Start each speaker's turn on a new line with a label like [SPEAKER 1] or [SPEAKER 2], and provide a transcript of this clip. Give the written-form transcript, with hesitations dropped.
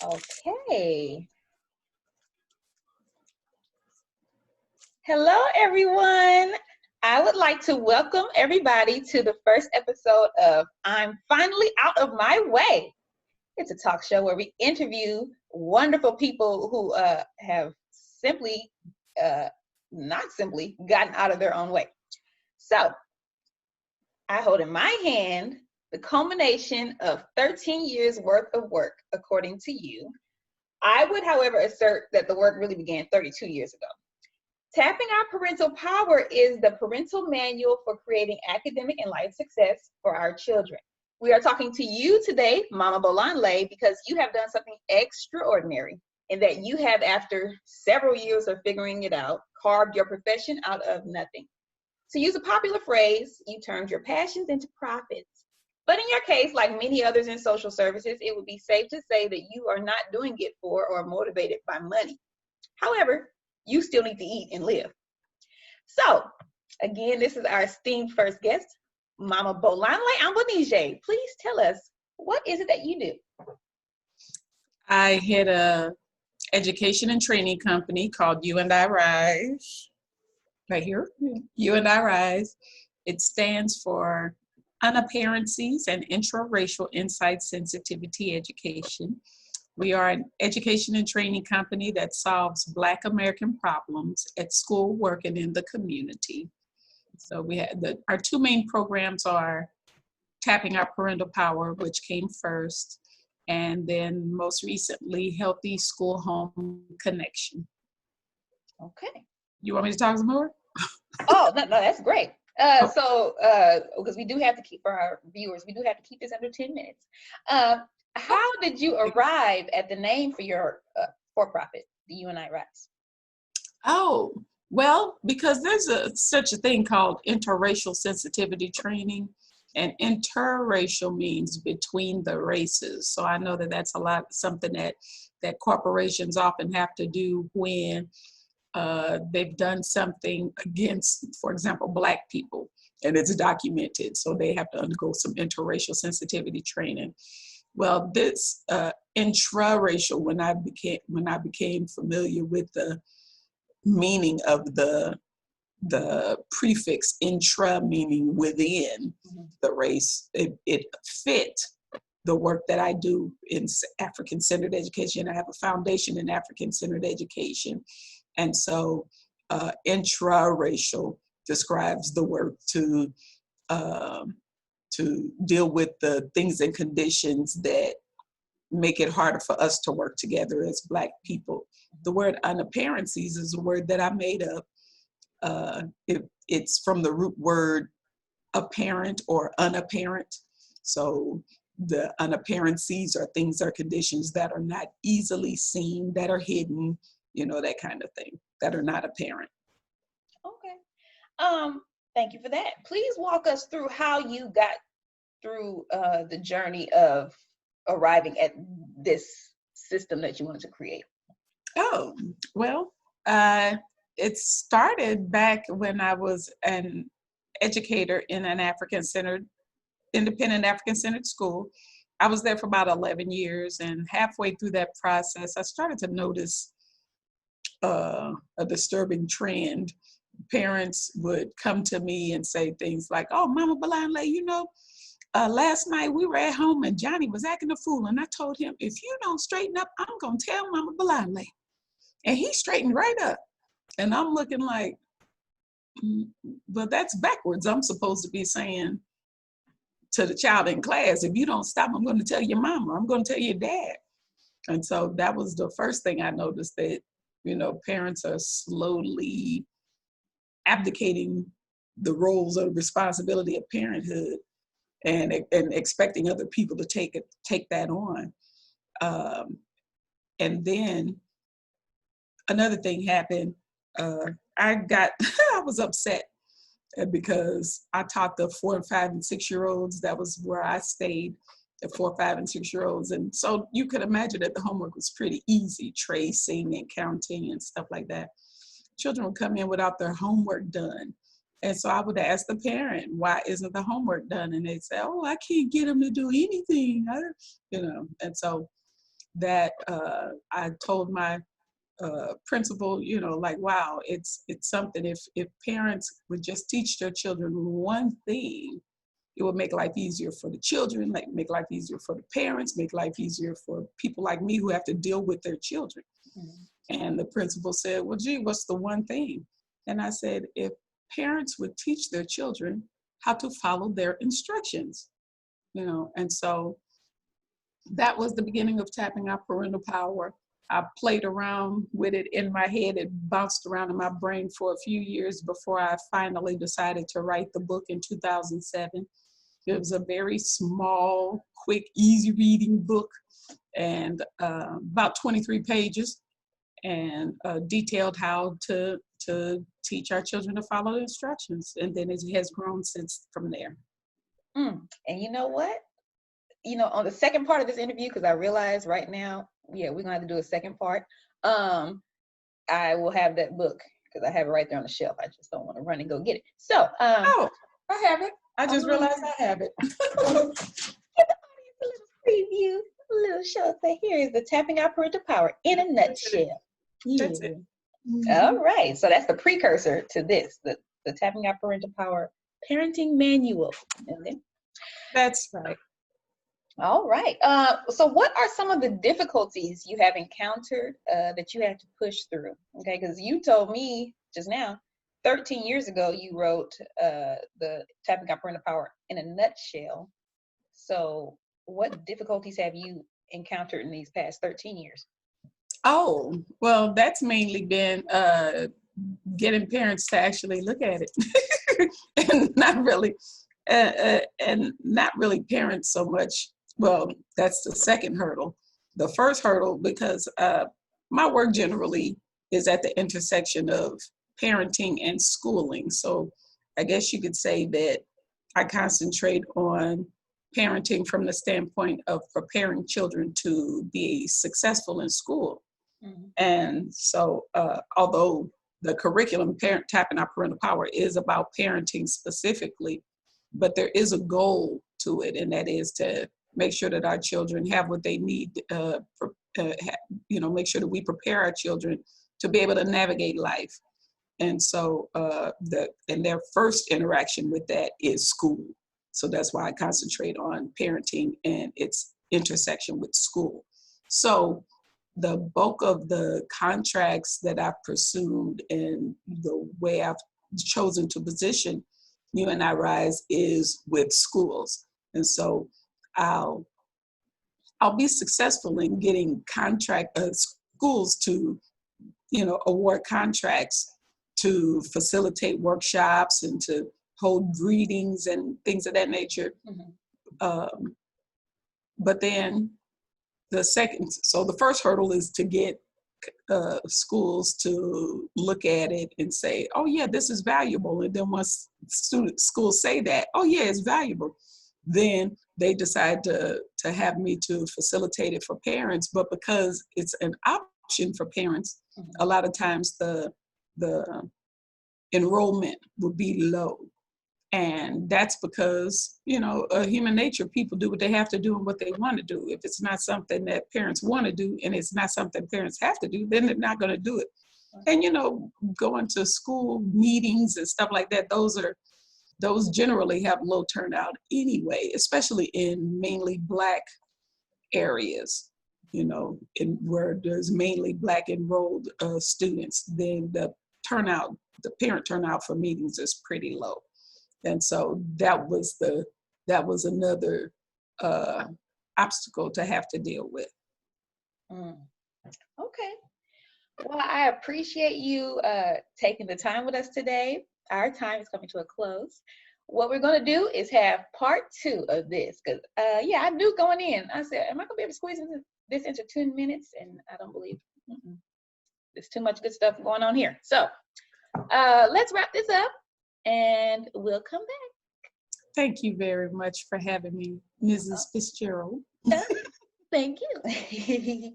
[SPEAKER 1] Okay. Hello, everyone. I would like to welcome everybody to the first episode of I'm Finally Out of My Way. It's a talk show where we interview wonderful people who have simply, not simply, gotten out of their own way. So, I hold in my hand the culmination of 13 years worth of work, according to you. I would, however, assert that the work really began 32 years ago. Tapping Our Parental Power is the parental manual for creating academic and life success for our children. We are talking to you today, Mama Bolanle, because you have done something extraordinary in that you have, after several years of figuring it out, carved your profession out of nothing. To use a popular phrase, you turned your passions into profits. But in your case, like many others in social services, it would be safe to say that you are not doing it for or motivated by money. However, you still need to eat and live. So, again, this is our esteemed first guest, Mama Bolanle Ambonije. Please tell us, what is it that you do?
[SPEAKER 2] I head a education and training company called U&I-RISE. Right here, U&I-RISE. It stands for Unapparencies and Intraracial Insight Sensitivity Education. We are an education and training company that solves Black American problems at school, work, and in the community. So we had our two main programs are Tapping Our Parental Power, which came first, and then most recently, Healthy School Home Connection.
[SPEAKER 1] Okay.
[SPEAKER 2] You want me to talk some more?
[SPEAKER 1] Oh, no, that's great. So, because we do have to keep, for our viewers, we do have to keep this under 10 minutes. How did you arrive at the name for your for-profit, the U&I-RISE?
[SPEAKER 2] Oh, well, because there's such a thing called interracial sensitivity training, and interracial means between the races. So I know that that's something that corporations often have to do when they've done something against, for example, Black people, and it's documented. So they have to undergo some interracial sensitivity training. Well, this intraracial, when I became familiar with the meaning of the prefix intra, meaning within the race, it fit the work that I do in African-centered education. I have a foundation in African-centered education. And so intraracial describes the work to deal with the things and conditions that make it harder for us to work together as Black people. The word unapparencies is a word that I made up. It's from the root word apparent or unapparent. So the unapparencies are things or conditions that are not easily seen, that are hidden, that kind of thing, that are not apparent.
[SPEAKER 1] Okay. Thank you for that. Please walk us through how you got through the journey of arriving at this system that you wanted to create.
[SPEAKER 2] Oh, well, it started back when I was an educator in an independent African-centered school. I was there for about 11 years, and halfway through that process, I started to notice a disturbing trend. Parents would come to me and say things like, "Oh, Mama Bolanle, last night we were at home and Johnny was acting a fool, and I told him, if you don't straighten up, I'm gonna tell Mama Bolanle." And he straightened right up. And I'm looking like, but that's backwards. I'm supposed to be saying to the child in class, if you don't stop, I'm going to tell your mama, I'm going to tell your dad. And so that was the first thing I noticed, that, parents are slowly abdicating the roles of responsibility of parenthood and expecting other people to take that on. And then another thing happened. I was upset because I taught the 4, 5, and 6-year-olds. That was where I stayed, the 4, 5, and 6-year-olds. And so you could imagine that the homework was pretty easy, tracing and counting and stuff like that. Children would come in without their homework done. And so I would ask the parent, why isn't the homework done? And they'd say, oh, I can't get them to do anything. And so that I told my principal, like, wow, it's something. If parents would just teach their children one thing, it would make life easier for the children, like make life easier for the parents, make life easier for people like me who have to deal with their children.
[SPEAKER 1] Mm-hmm.
[SPEAKER 2] And the principal said, well, gee, what's the one thing? And I said, if parents would teach their children how to follow their instructions, and so that was the beginning of tapping our parental power. I played around with it in my head. It bounced around in my brain for a few years before I finally decided to write the book in 2007. It was a very small, quick, easy reading book, and about 23 pages, and detailed how to teach our children to follow the instructions. And then it has grown since from there.
[SPEAKER 1] And you know what? On the second part of this interview, because I realize right now, we're gonna have to do a second part. I will have that book because I have it right there on the shelf. I just don't want to run and go get it. So,
[SPEAKER 2] oh, I have it. I just realized I have it.
[SPEAKER 1] Give the audience a little preview, a little show. Say, here is the Tapping Our Parental Power in a nutshell.
[SPEAKER 2] That's it.
[SPEAKER 1] Mm-hmm. All right. So that's the precursor to this, the Tapping Our Parental Power Parenting Manual. Okay.
[SPEAKER 2] That's right.
[SPEAKER 1] All right. So what are some of the difficulties you have encountered that you had to push through? Okay, because you told me just now, 13 years ago, you wrote the Tapping Our Parental Power in a nutshell. So what difficulties have you encountered in these past 13 years?
[SPEAKER 2] Oh, well, that's mainly been getting parents to actually look at it and not really parents so much. Well, that's the second hurdle. The first hurdle, because my work generally is at the intersection of parenting and schooling. So I guess you could say that I concentrate on parenting from the standpoint of preparing children to be successful in school. Mm-hmm. And so although the curriculum, Tapping Our Parental Power, is about parenting specifically, but there is a goal to it, and that is to make sure that our children have what they need, make sure that we prepare our children to be able to navigate life. And so their first interaction with that is school. So that's why I concentrate on parenting and its intersection with school. So the bulk of the contracts that I've pursued and the way I've chosen to position U&I-RISE is with schools. And so I'll be successful in getting schools to, award contracts to facilitate workshops and to hold readings and things of that nature. Mm-hmm. But then the first hurdle is to get schools to look at it and say, oh yeah, this is valuable. And then once schools say that, oh yeah, it's valuable, then they decide to have me to facilitate it for parents. But because it's an option for parents, mm-hmm. a lot of times the enrollment would be low. And that's because, human nature, people do what they have to do and what they want to do. If it's not something that parents want to do and it's not something parents have to do, then they're not going to do it. And, going to school meetings and stuff like that, those generally have low turnout anyway, especially in mainly Black areas, where there's mainly Black enrolled students. Then the parent turnout for meetings is pretty low. And so that was another obstacle to have to deal with.
[SPEAKER 1] Okay. Well, I appreciate you taking the time with us today. Our time is coming to a close. What we're going to do is have part 2 of this. Because, I knew going in, I said, am I going to be able to squeeze this into 10 minutes? And I don't believe there's too much good stuff going on here. So let's wrap this up. And we'll come back.
[SPEAKER 2] Thank you very much for having me, Mrs. Fitzgerald.
[SPEAKER 1] Thank you.